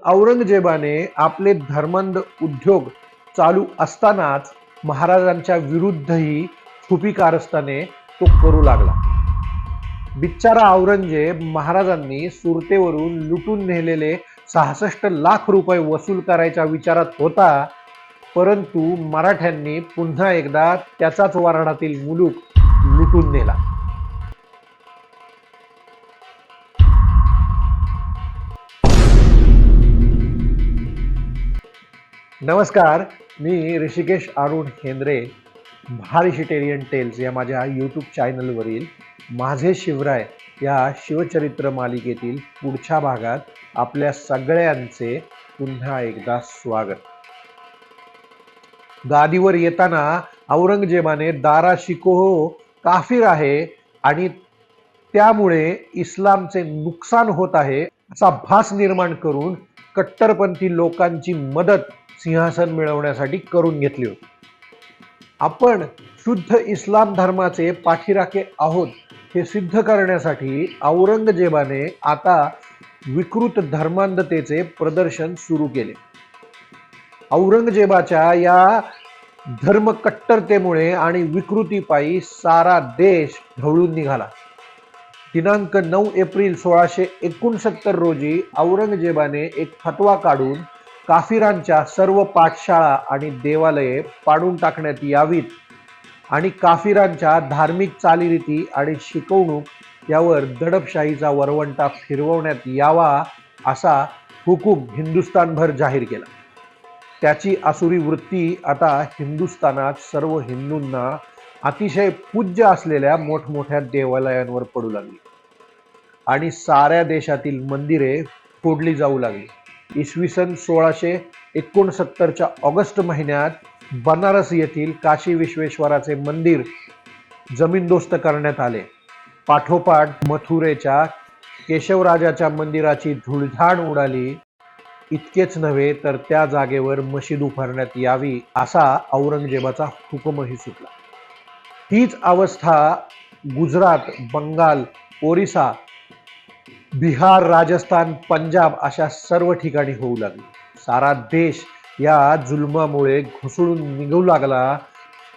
औरंगजेबाने आपले धर्मांध उद्योग चालू असतानाच महाराजांच्या विरुद्धही छुपी कारस्थाने तो करू लागला. बिचारा औरंगजेब महाराजांनी सुरतेवरून लुटून नेलेले 66 लाख रुपये वसूल करायच्या विचारात होता, परंतु मराठ्यांनी पुन्हा एकदा त्याचाच वारणातील मुलूक लुटून नेला. नमस्कार, मी ऋषिकेश अरुण हेंद्रे. भारिशिटेरियन टेल्स या माझ्या यूट्यूब चॅनलवरील माझे शिवराय या शिवचरित्र मालिकेतील पुढच्या भागात आपल्या सगळ्यांचे पुन्हा एकदा स्वागत. गादीवर येताना औरंगजेबाने दारा शिकोह काफिर आहे आणि त्यामुळे इस्लामचे नुकसान होत आहे असा भास निर्माण करून कट्टरपंथी लोकांची मदत सिंहासन मिळवण्यासाठी करून घेतली होती. आपण शुद्ध इस्लाम धर्माचे पाठीराखे आहोत हे सिद्ध करण्यासाठी औरंगजेबाने आता विकृत धर्मांधतेचे प्रदर्शन सुरू केले. औरंगजेबाच्या या धर्मकट्टरतेमुळे आणि विकृतीपायी सारा देश ढवळून निघाला. दिनांक 9 एप्रिल 1669 रोजी औरंगजेबाने एक फतवा काढून काफिरांच्या सर्व पाठशाळा आणि देवालये पाडून टाकण्यात यावीत आणि काफिरांच्या धार्मिक चालीरीती आणि शिकवणूक यावर दडपशाहीचा वरवंटा फिरवण्यात यावा असा हुकूम हिंदुस्थानभर जाहीर केला. त्याची आसुरी वृत्ती आता हिंदुस्थानात सर्व हिंदूंना अतिशय पूज्य असलेल्या मोठमोठ्या देवालयांवर पडू लागली आणि साऱ्या देशातील मंदिरे फोडली जाऊ लागली. इसवी सन 1669च्या ऑगस्ट महिन्यात बनारस येथील काशी विश्वेश्वराचे मंदिर जमीनदोस्त करण्यात आले. पाठोपाठ मथुरेच्या केशवराजाच्या मंदिराची धूळधाण उडाली. इतकेच नव्हे तर त्या जागेवर मशीद उभारण्यात यावी असा औरंगजेबाचा हुकूमही सुटला. हीच अवस्था गुजरात, बंगाल, ओरिसा, बिहार, राजस्थान, पंजाब अशा सर्व ठिकाणी होऊ लागली. सारा देश या जुलमामुळे घुसळून निघू लागला.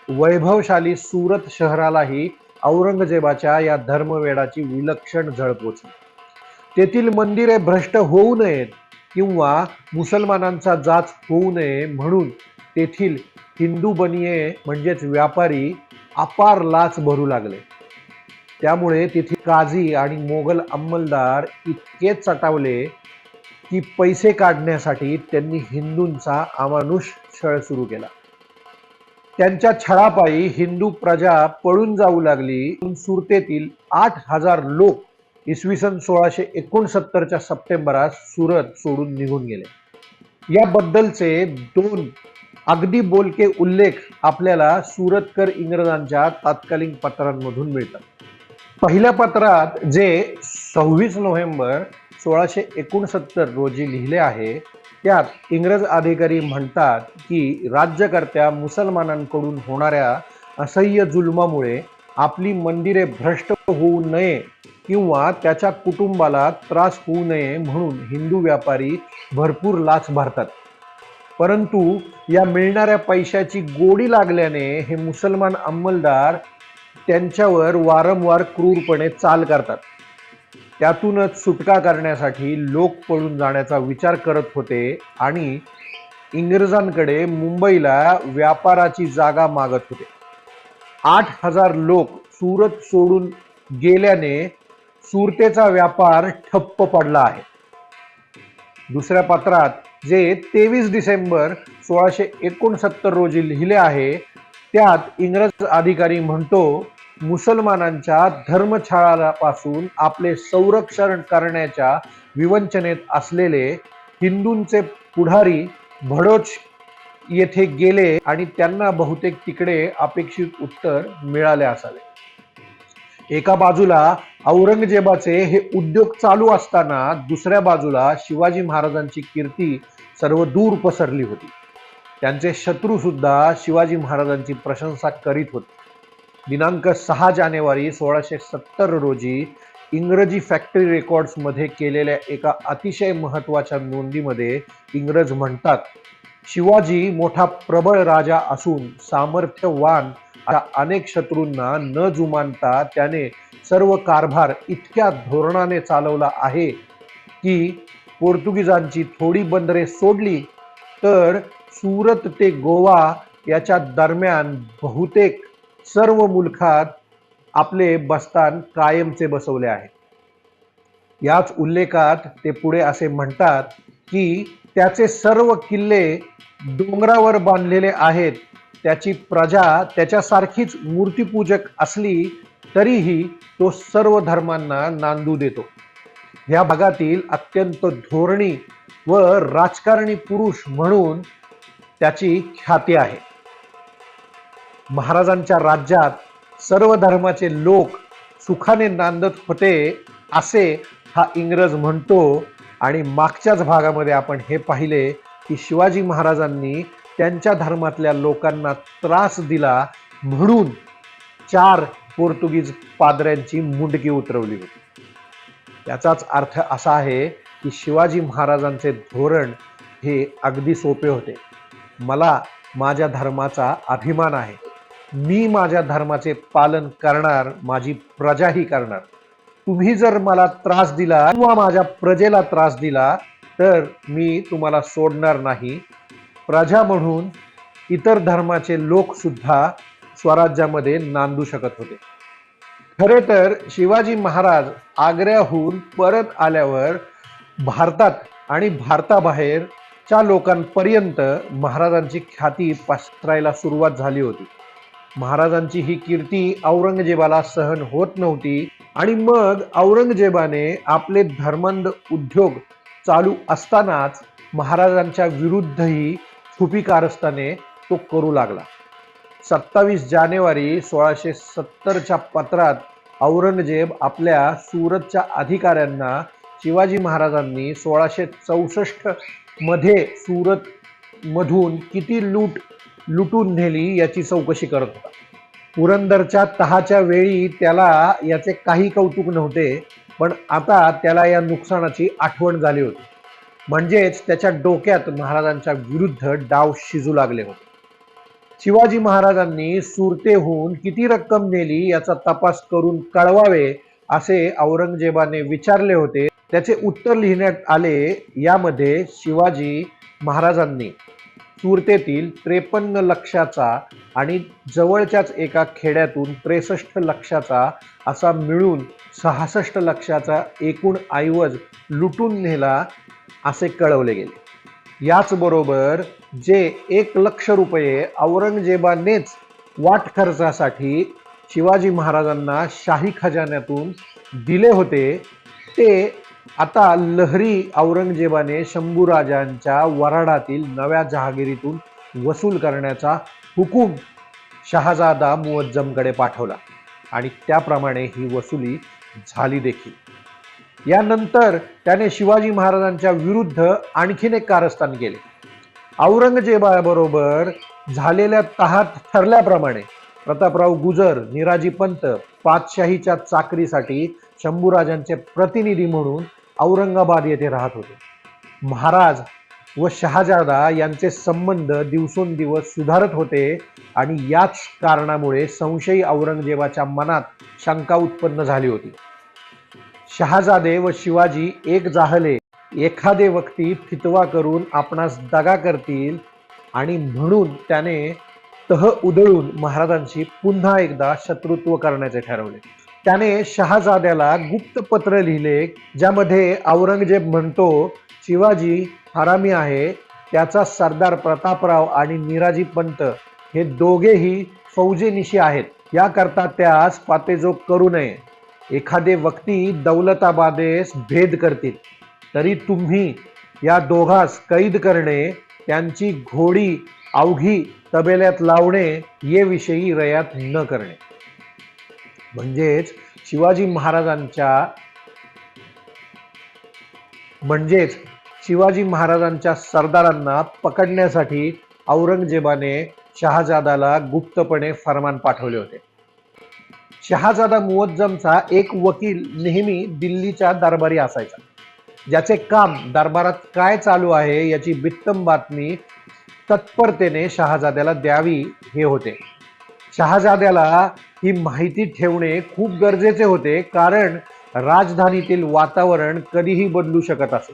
वैभवशाली सुरत शहरालाही औरंगजेबाच्या या धर्मवेडाची विलक्षण झळ पोचली. तेथील मंदिरे भ्रष्ट होऊ नयेत किंवा मुसलमानांचा जाच होऊ नये म्हणून तेथील हिंदू बनिये म्हणजेच व्यापारी अपार लाच भरू लागले. त्यामुळे तेथील काझी आणि मोगल अंमलदार इतके चटावले की पैसे काढण्यासाठी त्यांनी हिंदूंचा अमानुष छळ सुरू केला. त्यांच्या छळापायी हिंदू प्रजा पळून जाऊ लागली. सुरतेतील 8,000 लोक इसवी सन 1669च्या सप्टेंबरात सुरत सोडून निघून गेले. याबद्दलचे 2 अगदी बोलके उल्लेख आपल्याला सुरतकर इंग्रजांच्या तात्कालीन पत्रांमधून मिळतात. पहिल्या पत्रात जे 26 नोव्हेंबर 1669 रोजी लिहिले आहे त्यात इंग्रज अधिकारी म्हणतात की राज्यकर्त्या मुसलमानांकडून होणाऱ्या असह्य जुलमामुळे आपली मंदिरे भ्रष्ट होऊ नये किंवा त्याच्या कुटुंबाला त्रास होऊ नये म्हणून हिंदू व्यापारी भरपूर लाच भरतात. परंतु या मिळणाऱ्या पैशाची गोडी लागल्याने हे मुसलमान अंमलदार त्यांच्यावर वारंवार क्रूरपणे चाल करतात. त्यातूनच सुटका करण्यासाठी लोक पळून जाण्याचा विचार करत होते आणि इंग्रजांकडे मुंबईला व्यापाराची जागा मागत होते. 8,000 लोक सुरत सोडून गेल्याने सुरतेचा व्यापार ठप्प पडला आहे. दुसऱ्या पत्रात जे 23 डिसेंबर 1669 रोजी लिहिले आहे त्यात इंग्रज अधिकारी म्हणतो, मुसलमानांच्या धर्मछळापासून आपले संरक्षण करण्याच्या विवंचनेत असलेले हिंदूंचे पुढारी भडोच येथे गेले आणि त्यांना बहुतेक तिकडे अपेक्षित उत्तर मिळाले असावे. एका बाजूला औरंगजेबाचे हे उद्योग चालू असताना दुसऱ्या बाजूला शिवाजी महाराजांची कीर्ती सर्व दूर पसरली होती. त्यांचे शत्रू सुद्धा शिवाजी महाराजांची प्रशंसा करीत होते. दिनांक 6 जानेवारी 1670 रोजी इंग्रजी फॅक्टरी रेकॉर्ड्स मध्ये केलेल्या एका अतिशय महत्वाच्या नोंदीमध्ये इंग्रज म्हणतात, शिवाजी मोठा प्रबळ राजा असून सामर्थ्यवान, अशा अनेक शत्रूंना न जुमानता त्याने सर्व कारभार इतक्या धोरणाने चालवला आहे की पोर्तुगीजांची थोडी बंदरे सोडली तर सुरत ते गोवा याच्या दरम्यान बहुतेक सर्व मुलखात आपले बस्तान कायमचे बसवले आहे. याच उल्लेखात ते पुढे असे म्हणतात की त्याचे सर्व किल्ले डोंगरावर बांधलेले आहेत. त्याची प्रजा त्याच्यासारखीच मूर्तीपूजक असली तरीही तो सर्व धर्मांना नांदू देतो. या भागातील अत्यंत धोरणी व राजकारणी पुरुष म्हणून त्याची ख्याती आहे. महाराजांच्या राज्यात सर्व धर्माचे लोक सुखाने नांदत होते असे हा इंग्रज म्हणतो. आणि मागच्याच भागामध्ये आपण हे पाहिले की शिवाजी महाराजांनी त्यांच्या धर्मातल्या लोकांना त्रास दिला म्हणून 4 पोर्तुगीज पादऱ्यांची मुंडकी उतरवली होती. याचाच अर्थ असा आहे की शिवाजी महाराजांचे धोरण हे अगदी सोपे होते. मला माझ्या धर्माचा अभिमान आहे, मी माझ्या धर्माचे पालन करणार, माझी प्रजाही करणार. तुम्ही जर मला त्रास दिला किंवा माझ्या प्रजेला त्रास दिला तर मी तुम्हाला सोडणार नाही. प्रजा म्हणून इतर धर्माचे लोक सुद्धा स्वराज्यामध्ये नांदू शकत होते. खरे तर शिवाजी महाराज आग्र्याहून परत आल्यावर भारतात आणि भारताबाहेरच्या लोकांपर्यंत महाराजांची ख्याती पसरायला सुरुवात झाली होती. महाराजांची ही कीर्ती औरंगजेबाला सहन होत नव्हती आणि मग औरंगजेबाने आपले धर्मांध उद्योग चालू असतानाच महाराजांच्या विरुद्धही छुपी कारस्थाने तो करू लागला. 27 जानेवारी 1670च्या पत्रात औरंगजेब आपल्या सुरतच्या अधिकाऱ्यांना शिवाजी महाराजांनी 1664 मध्ये सुरत मधून किती लुटून नेली याची चौकशी करत होता. पुरंदरच्या तहाच्या वेळी त्याला याचे काही कौतुक नव्हते, पण आता त्याला या नुकसानाची आठवण झाली होती. म्हणजेच त्याच्या डोक्यात महाराजांच्या विरुद्ध डाव शिजू लागले होते. शिवाजी महाराजांनी सुरतेहून किती रक्कम नेली याचा तपास करून कळवावे असे औरंगजेबाने विचारले होते. त्याचे उत्तर लिहिण्यात आले. यामध्ये शिवाजी महाराजांनी सुरतेतील 53 लक्षाचा आणि जवळच्याच एका खेड्यातून 63 लक्षाचा असा मिळून 66 लक्षाचा एकूण ऐवज लुटून नेला असे कळवले गेले. याचबरोबर जे 1 लक्ष रुपये औरंगजेबानेच वाट खर्चासाठी शिवाजी महाराजांना शाही खजान्यातून दिले होते ते आता लहरी औरंगजेबाने शंभूराजांच्या वराडातील नव्या जहागिरीतून वसूल करण्याचा हुकूम शहाजादा मुअज्जमकडे पाठवला आणि त्याप्रमाणे ही वसुली झाली देखील. यानंतर त्याने शिवाजी महाराजांच्या विरुद्ध आणखीन एक कारस्थान केले. औरंगजेबाबरोबर झालेल्या तहात ठरल्याप्रमाणे प्रतापराव गुजर, निराजी पंत पातशाहीच्या चाकरीसाठी शंभूराजांचे प्रतिनिधी म्हणून औरंगाबाद येथे राहत होते. महाराज व शहाजादा यांचे संबंध दिवसेंदिवस सुधारत होते आणि याच कारणामुळे संशयी औरंगजेबाच्या मनात शंका उत्पन्न झाली होती. शहाजादे व शिवाजी एक जाहले, एखादे वक्ती फितवा करून आपणास दगा करतील आणि म्हणून त्याने तह उधळून महाराजांशी पुन्हा एकदा शत्रुत्व करण्याचे ठरवले. त्याने शहाजाद्याला गुप्त पत्र लिहिले ज्यामध्ये औरंगजेब म्हणतो शिवाजी हरामी आहे, त्याचा सरदार प्रतापराव आणि निराजी पंत हे दोघेही फौजेनिशी आहेत, याकरता त्यास पातेजोग करू नये. एखादे वक्ती दौलताबादेस भेद करतील तरी तुम्ही या दोघास कैद करणे, त्यांची घोडी अवघी तबेल्यात लावणे ये विषयी रयात न करणे. म्हणजेच शिवाजी महाराजांच्या सरदारांना पकडण्यासाठी औरंगजेबाने शहाजादाला गुप्तपणे फरमान पाठवले होते. शहाजादा मुअज्जमचा एक वकील नेहमी दिल्लीच्या दरबारी असायचा, ज्याचे काम दरबारात काय चालू आहे याची बित्तम बातमी तत्परतेने शहाजाद्याला द्यावी हे होते. शहाजाद्याला ही माहिती ठेवणे खूप गरजेचे होते, कारण राजधानीतील वातावरण कधीही बदलू शकत असे.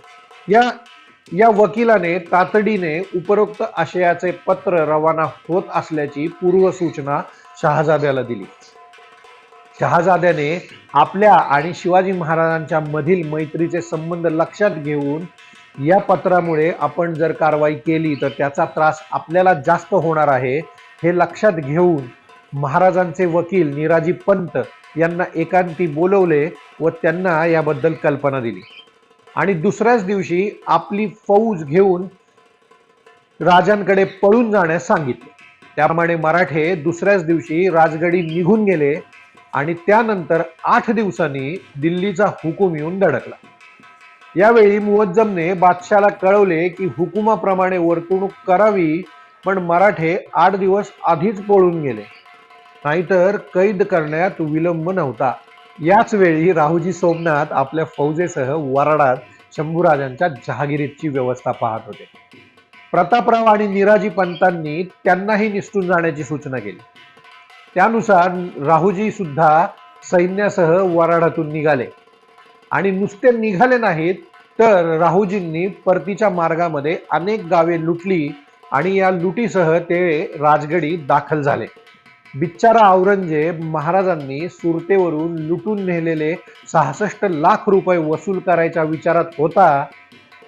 या वकिलाने तातडीने उपरोक्त आशयाचे पत्र रवाना होत असल्याची पूर्वसूचना शहाजाद्याला दिली. शहाजाद्याने आपल्या आणि शिवाजी महाराजांच्या मधील मैत्रीचे संबंध लक्षात घेऊन या पत्रामुळे आपण जर कारवाई केली तर त्याचा त्रास आपल्याला जास्त होणार आहे हे लक्षात घेऊन महाराजांचे वकील निराजी पंत यांना एकांती बोलवले व त्यांना याबद्दल कल्पना दिली आणि दुसऱ्याच दिवशी आपली फौज घेऊन राजांकडे पळून जाण्यास सांगितले. त्याप्रमाणे मराठे दुसऱ्याच दिवशी राजगडी निघून गेले आणि त्यानंतर 8 दिवसांनी दिल्लीचा हुकूम येऊन धडकला. यावेळी मुअज्जमने बादशाला कळवले की हुकुमाप्रमाणे वर्तणूक करावी, पण मराठे 8 दिवस आधीच पळून गेले, नाहीतर कैद करण्यात विलंब नव्हता. याच वेळी राहुजी सोमनाथ आपल्या फौजेसह वराडात शंभूराजांच्या जहागिरीची व्यवस्था पाहत होते. प्रतापराव आणि निराजी पंतांनी त्यांनाही निसटून जाण्याची सूचना केली. त्यानुसार राहुजी सुद्धा सैन्यासह वराडातून निघाले आणि नुसते निघाले नाहीत तर राहुजींनी परतीच्या मार्गामध्ये अनेक गावे लुटली आणि या लुटीसह ते राजगडी दाखल झाले. बिच्चारा औरंगजेब महाराजांनी सुरतेवरून लुटून नेलेले 66 लाख रुपये वसूल करायच्या विचारात होता,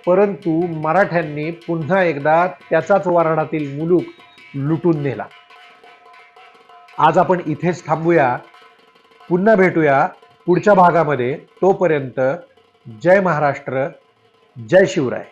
परंतु मराठ्यांनी पुन्हा एकदा त्याचाच वराडातील मुलूक लुटून नेला. आज आपण इथेच थांबूया. पुन्हा भेटूया पुढच्या भागामध्ये. तोपर्यंत जय महाराष्ट्र, जय शिवराय.